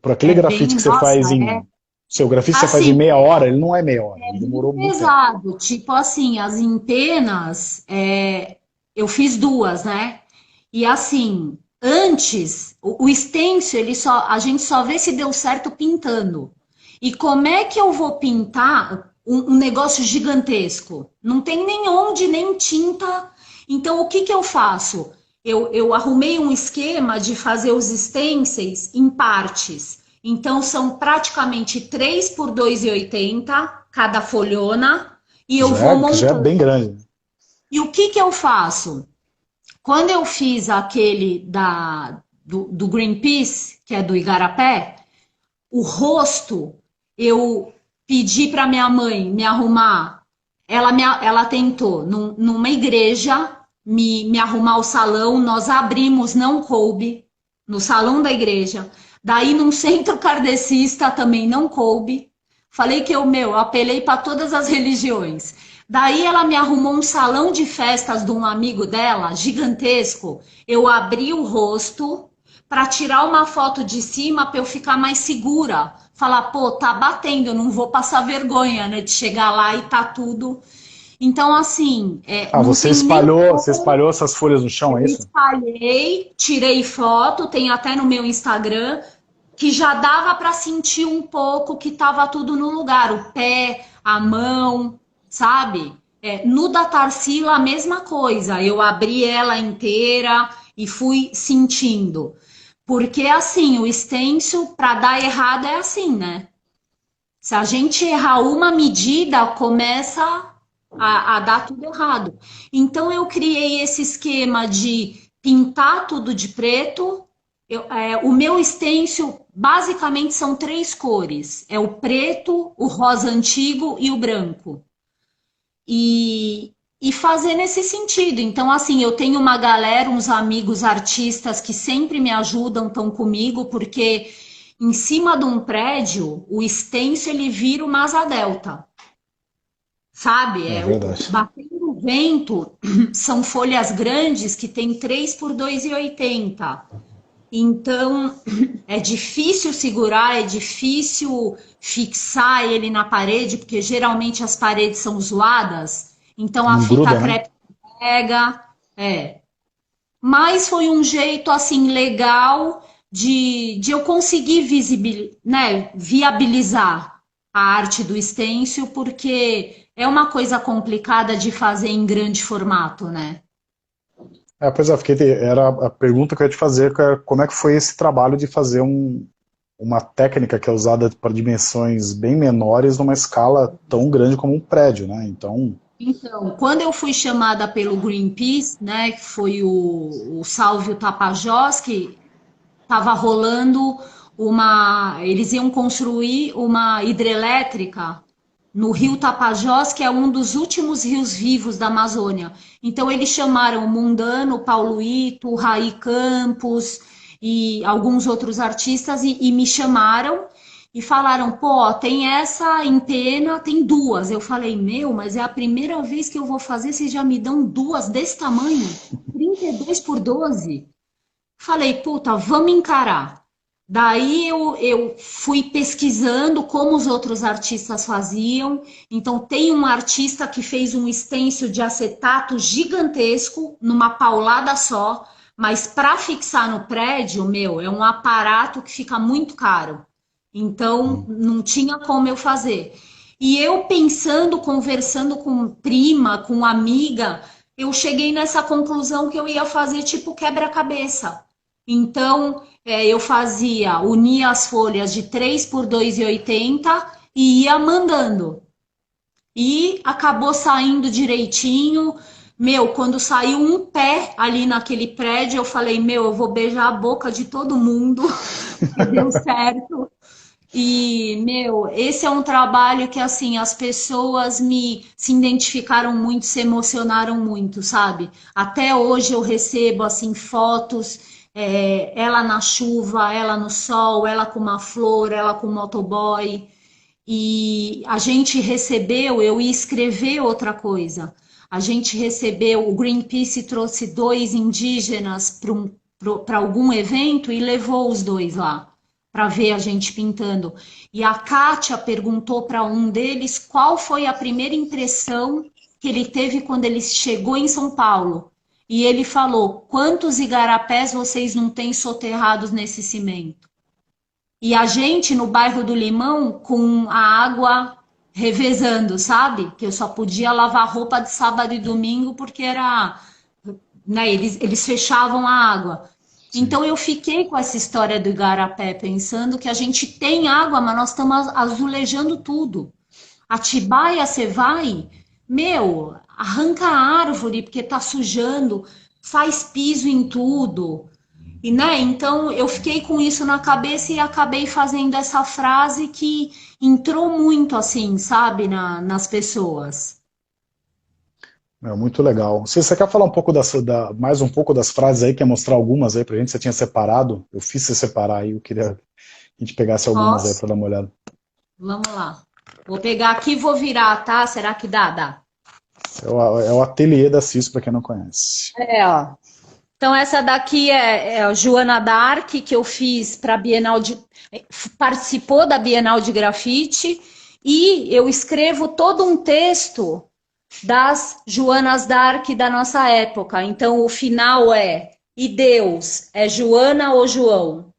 Por aquele é grafite bem, que você nossa, faz é em. Seu grafite você faz em assim, meia hora, ele não é meia hora, ele é bem demorou muito tempo. pesado. Tipo assim, as empenas, eu fiz duas, né? E assim, antes, o stencil, a gente só vê se deu certo pintando. E como é que eu vou pintar um negócio gigantesco? Não tem nem onde, nem tinta. Então, o que que eu faço? Eu arrumei um esquema de fazer os stencils em partes. Então, são praticamente 3 por 2,80 cada folhona. E eu vou Já é montando. bem grande. E o que que eu faço? Quando eu fiz aquele do Greenpeace, que é do Igarapé, o rosto, eu pedi para minha mãe me arrumar. Ela tentou, numa igreja, me arrumar o salão. Nós abrimos, não coube, no salão da igreja. Daí, num centro kardecista, também não coube. Falei que eu apelei para todas as religiões. Daí ela me arrumou um salão de festas de um amigo dela, gigantesco. Eu abri o rosto para tirar uma foto de cima para eu ficar mais segura. Falar, pô, tá batendo, eu não vou passar vergonha, né, de chegar lá e tá tudo. Então, assim, Ah, não tem nem você como. espalhou essas folhas no chão, é Eu isso? espalhei, tirei foto, tem até no meu Instagram, que já dava para sentir um pouco que estava tudo no lugar, o pé, a mão, sabe? No da Tarsila, a mesma coisa. Eu abri ela inteira e fui sentindo. Porque assim, o stencil, para dar errado, é assim, né? Se a gente errar uma medida, começa a dar tudo errado. Então, eu criei esse esquema de pintar tudo de preto. O meu stencil, basicamente, são três cores. É o preto, o rosa antigo e o branco. E fazer nesse sentido. Então, assim, eu tenho uma galera, uns amigos artistas que sempre me ajudam, estão comigo, porque em cima de um prédio, o stencil ele vira uma asa delta, sabe? É verdade. Batendo o vento, são folhas grandes que tem 3 por 2,80. Então, é difícil segurar, é difícil fixar ele na parede, porque geralmente as paredes são zoadas, então a Não fita gruda, né? crepe pega, é. Mas foi um jeito, assim, legal de eu conseguir viabilizar. a arte do stencil, porque é uma coisa complicada de fazer em grande formato, né? Pois é, era a pergunta que eu ia te fazer, que era como é que foi esse trabalho de fazer uma técnica que é usada para dimensões bem menores numa escala tão grande como um prédio, né? Então, quando eu fui chamada pelo Greenpeace, né, que foi o Salvio Tapajós, que estava rolando eles iam construir uma hidrelétrica no rio Tapajós, que é um dos últimos rios vivos da Amazônia. Então eles chamaram o Mundano, Paulo Ito, Raí Campos e alguns outros artistas e me chamaram e falaram, pô, tem essa em Pena, tem duas. Eu falei, meu, mas é a primeira vez que eu vou fazer, vocês já me dão duas desse tamanho? 32 por 12? Falei, puta, vamos encarar. Daí eu fui pesquisando como os outros artistas faziam. Então, tem um artista que fez um stencil de acetato gigantesco, numa paulada só, mas para fixar no prédio, meu, é um aparato que fica muito caro. Então, não tinha como eu fazer. E eu pensando, conversando com prima, com amiga, eu cheguei nessa conclusão que eu ia fazer tipo quebra-cabeça. Então, eu fazia, unia as folhas de 3 por 2,80 e ia mandando. E acabou saindo direitinho. Meu, quando saiu um pé ali naquele prédio, eu falei, meu, eu vou beijar a boca de todo mundo. E deu certo. E, meu, esse é um trabalho que, assim, as pessoas se identificaram muito, se emocionaram muito, sabe? Até hoje eu recebo, assim, fotos, ela na chuva, ela no sol, ela com uma flor, ela com um motoboy. E a gente recebeu, eu ia escrever outra coisa. A gente recebeu, o Greenpeace trouxe dois indígenas para algum evento e levou os dois lá para ver a gente pintando. E a Kátia perguntou para um deles qual foi a primeira impressão que ele teve quando ele chegou em São Paulo. E ele falou: quantos igarapés vocês não têm soterrados nesse cimento? E a gente no bairro do Limão com a água revezando, sabe? Que eu só podia lavar roupa de sábado e domingo porque era, né, eles fechavam a água. Sim. Então eu fiquei com essa história do igarapé, pensando que a gente tem água, mas nós estamos azulejando tudo. Atibaia, você vai, meu, arranca a árvore porque tá sujando, faz piso em tudo. E, né, então eu fiquei com isso na cabeça e acabei fazendo essa frase que entrou muito assim, sabe, nas pessoas. Muito legal. Se você quer falar um pouco mais um pouco das frases aí, quer mostrar algumas aí pra gente? Você tinha separado? Eu fiz você separar aí, eu queria que a gente pegasse algumas aí Posso? para dar uma olhada. Vamos lá. Vou pegar aqui e vou virar, tá? Será que dá? Dá. É o ateliê da Cis, para quem não conhece. Ó. Então, essa daqui é a Joana Dark, que eu fiz para a Bienal de. Participou da Bienal de Grafite, e eu escrevo todo um texto das Joanas Dark da nossa época. Então, o final é: e Deus, é Joana ou João?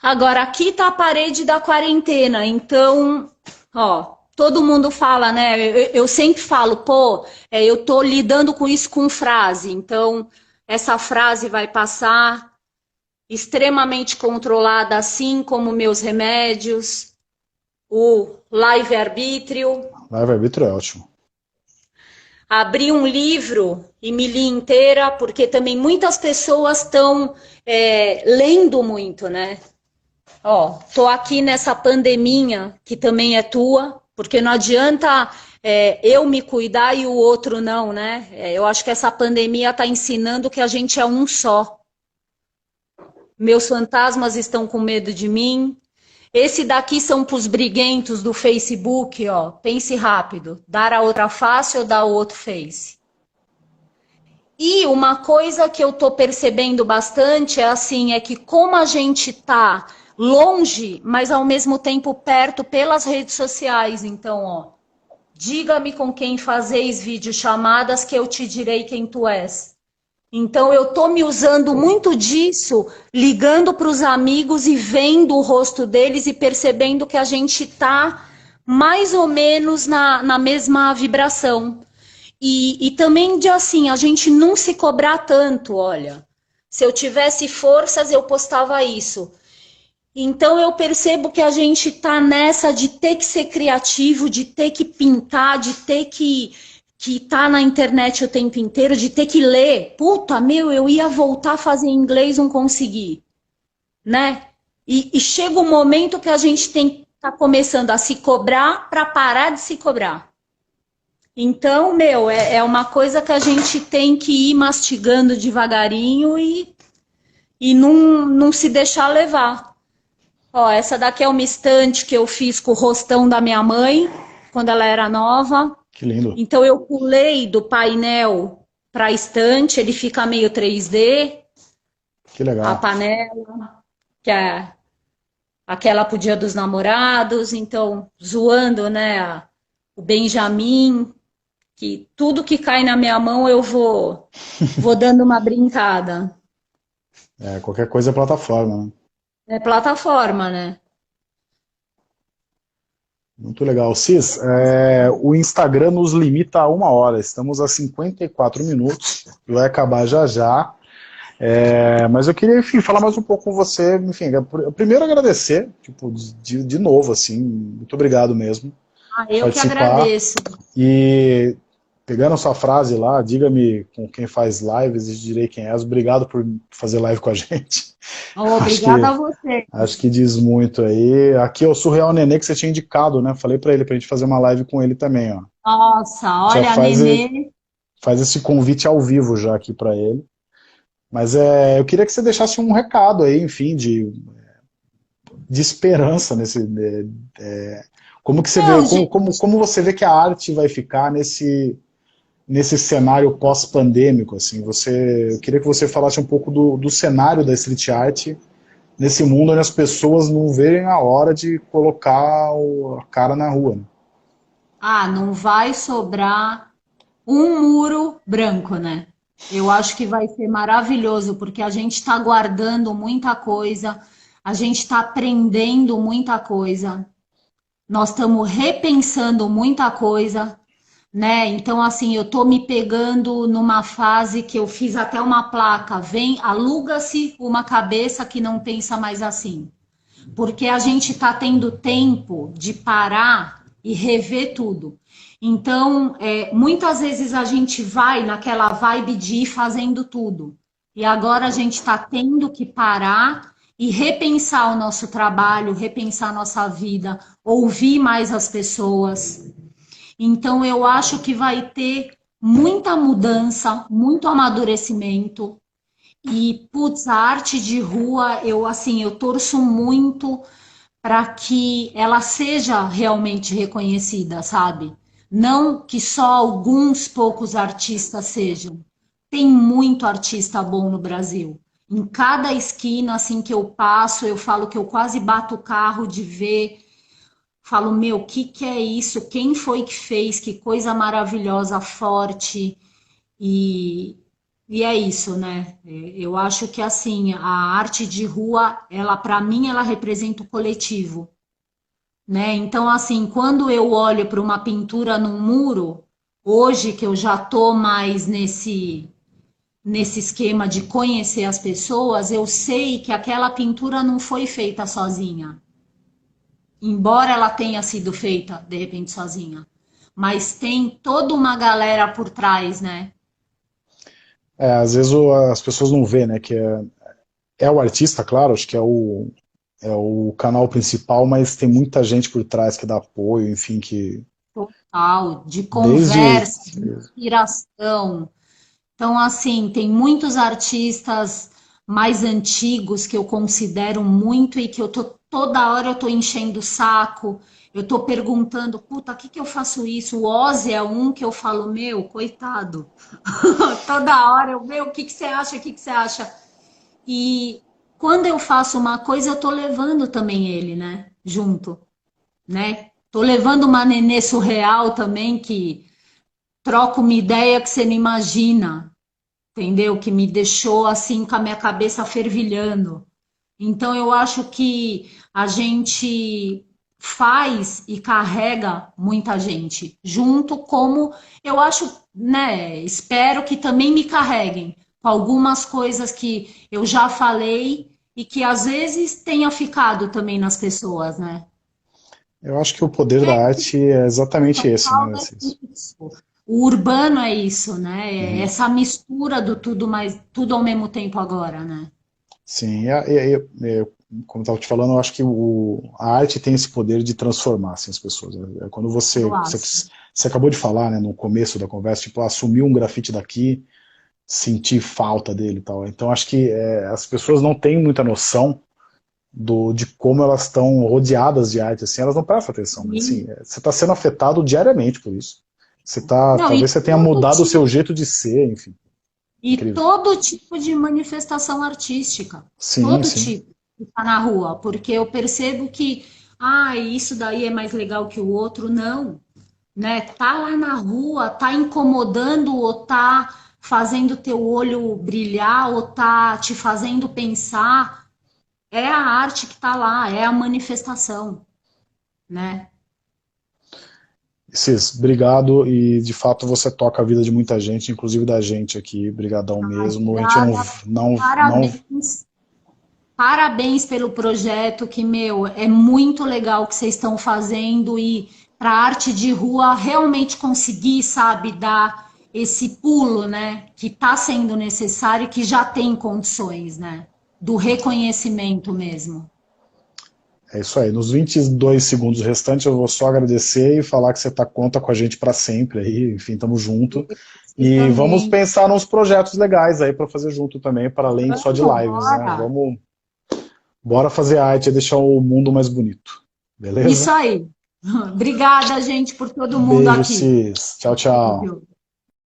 Agora, aqui tá a parede da quarentena, então, ó, todo mundo fala, né? Eu sempre falo, pô, eu tô lidando com isso com frase, então essa frase vai passar extremamente controlada, assim como meus remédios, o livre-arbítrio. Livre-arbítrio é ótimo. Abri um livro e me li inteira, porque também muitas pessoas estão lendo muito, né? Ó, tô aqui nessa pandeminha que também é tua, porque não adianta eu me cuidar e o outro não, né? Eu acho que essa pandemia está ensinando que a gente é um só. Meus fantasmas estão com medo de mim. Esse daqui são para os briguentos do Facebook, ó. Pense rápido. Dar a outra face ou dar o outro face? E uma coisa que eu tô percebendo bastante é assim, é que como a gente tá longe, mas ao mesmo tempo perto pelas redes sociais. Então, ó, diga-me com quem fazeis videochamadas que eu te direi quem tu és. Então, eu estou me usando muito disso, ligando para os amigos e vendo o rosto deles e percebendo que a gente está mais ou menos na mesma vibração. E também de assim, a gente não se cobrar tanto, olha. Se eu tivesse forças, eu postava isso. Então eu percebo que a gente tá nessa de ter que ser criativo, de ter que pintar, de ter que tá na internet o tempo inteiro, de ter que ler. Puta, meu, eu ia voltar a fazer inglês, não consegui, né? E chega um momento que a gente tem que tá começando a se cobrar para parar de se cobrar. Então, meu, é uma coisa que a gente tem que ir mastigando devagarinho e não se deixar levar. Ó, essa daqui é uma estante que eu fiz com o rostão da minha mãe, quando ela era nova. Que lindo. Então eu pulei do painel para a estante, ele fica meio 3D, Que a legal. panela, que é aquela pro Dia dos Namorados, então zoando, né, o Benjamin, que tudo que cai na minha mão eu vou dando uma brincada. É, qualquer coisa é plataforma, né? É plataforma, né? Muito legal. Cis, o Instagram nos limita a 1 hora. Estamos a 54 minutos. Vai acabar já já. Mas eu queria, enfim, falar mais um pouco com você. Enfim, primeiro agradecer, tipo, de novo, assim, muito obrigado mesmo Ah, por eu que participar. agradeço. E pegando a sua frase lá, diga-me com quem faz lives e direi quem és. Obrigado por fazer live com a gente. Acho Obrigada que, a você. acho que diz muito aí. Aqui é o Surreal Nenê que você tinha indicado, né? Falei pra ele pra gente fazer uma live com ele também, ó. Nossa, Já olha, Nenê. faz esse convite ao vivo já aqui pra ele. Mas eu queria que você deixasse um recado aí, enfim, de esperança nesse. Como que você vê, Não, gente, como você vê que a arte vai ficar nesse cenário pós-pandêmico, assim? Eu queria que você falasse um pouco do cenário da street art nesse mundo onde as pessoas não veem a hora de colocar a cara na rua, né? não vai sobrar um muro branco, né? Eu acho que vai ser maravilhoso, porque a gente está guardando muita coisa, a gente está aprendendo muita coisa, nós estamos repensando muita coisa, né? Então, assim, eu tô me pegando numa fase que eu fiz até uma placa, vem, aluga-se uma cabeça que não pensa mais assim. Porque a gente está tendo tempo de parar e rever tudo. Então, muitas vezes a gente vai naquela vibe de ir fazendo tudo. E agora a gente está tendo que parar e repensar o nosso trabalho, repensar a nossa vida, ouvir mais as pessoas. Então, eu acho que vai ter muita mudança, muito amadurecimento. E, putz, a arte de rua, eu torço muito para que ela seja realmente reconhecida, sabe? Não que só alguns poucos artistas sejam. Tem muito artista bom no Brasil. Em cada esquina assim que eu passo, eu falo que eu quase bato o carro de ver, falo, meu, o que é isso? Quem foi que fez? Que coisa maravilhosa, forte. E, e é isso, né? Eu acho que assim, a arte de rua, ela para mim ela representa o coletivo, né? Então assim, quando eu olho para uma pintura num muro, hoje que eu já tô mais nesse esquema de conhecer as pessoas, eu sei que aquela pintura não foi feita sozinha, embora ela tenha sido feita de repente sozinha, mas tem toda uma galera por trás, né? Às vezes as pessoas não vê, né, que é o artista, claro, acho que é o canal principal, mas tem muita gente por trás que dá apoio, enfim, que Total, de desde conversa, de inspiração. Então, assim, tem muitos artistas mais antigos que eu considero muito e que eu tô toda hora eu tô enchendo o saco, eu tô perguntando, puta, que eu faço isso? O Ozzy é um que eu falo, meu, coitado. Toda hora eu, meu, o que você acha? O que você acha? E quando eu faço uma coisa, eu tô levando também ele, né, junto, né? Tô levando uma nenê surreal também que troca uma ideia que você não imagina. entendeu? Que me deixou assim com a minha cabeça fervilhando. Então eu acho que a gente faz e carrega muita gente junto, como eu acho, né? Espero que também me carreguem com algumas coisas que eu já falei e que às vezes tenha ficado também nas pessoas, né? Eu acho que o poder da arte é exatamente esse, né, Paulo, é Assis? isso. O urbano é isso, né? É Uhum. essa mistura do tudo, mas tudo ao mesmo tempo agora, né? Sim, como eu estava te falando, eu acho que a arte tem esse poder de transformar assim, as pessoas. Quando Eu acho. você acabou de falar, né, no começo da conversa, tipo, assumir um grafite daqui, sentir falta dele e tal. Então acho que as pessoas não têm muita noção de como elas estão rodeadas de arte, assim, elas não prestam atenção, mas assim, você está sendo afetado diariamente por isso. Não, Talvez você tenha mudado o seu jeito de ser, enfim, e incrível. todo tipo de manifestação artística, Sim, todo sim. tipo que está na rua, porque eu percebo que, isso daí é mais legal que o outro, não, né? Tá lá na rua, tá incomodando ou tá fazendo teu olho brilhar ou tá te fazendo pensar, é a arte que tá lá, é a manifestação, né? Cis, obrigado e de fato você toca a vida de muita gente, inclusive da gente aqui, brigadão mesmo. A gente Obrigada, não, parabéns. Parabéns pelo projeto, que, meu, é muito legal o que vocês estão fazendo e para a arte de rua realmente conseguir, sabe, dar esse pulo, né, que está sendo necessário e que já tem condições, né, do reconhecimento mesmo. é isso aí. Nos 22 segundos restantes eu vou só agradecer e falar que você conta com a gente para sempre aí, enfim, tamo junto. E E vamos também, pensar nos projetos legais aí para fazer junto também, para além só de vamos, lives, né? bora. Bora fazer arte e deixar o mundo mais bonito. Isso Beleza? aí. Obrigada, gente, por todo mundo Beijo, aqui. Cis. Tchau, tchau.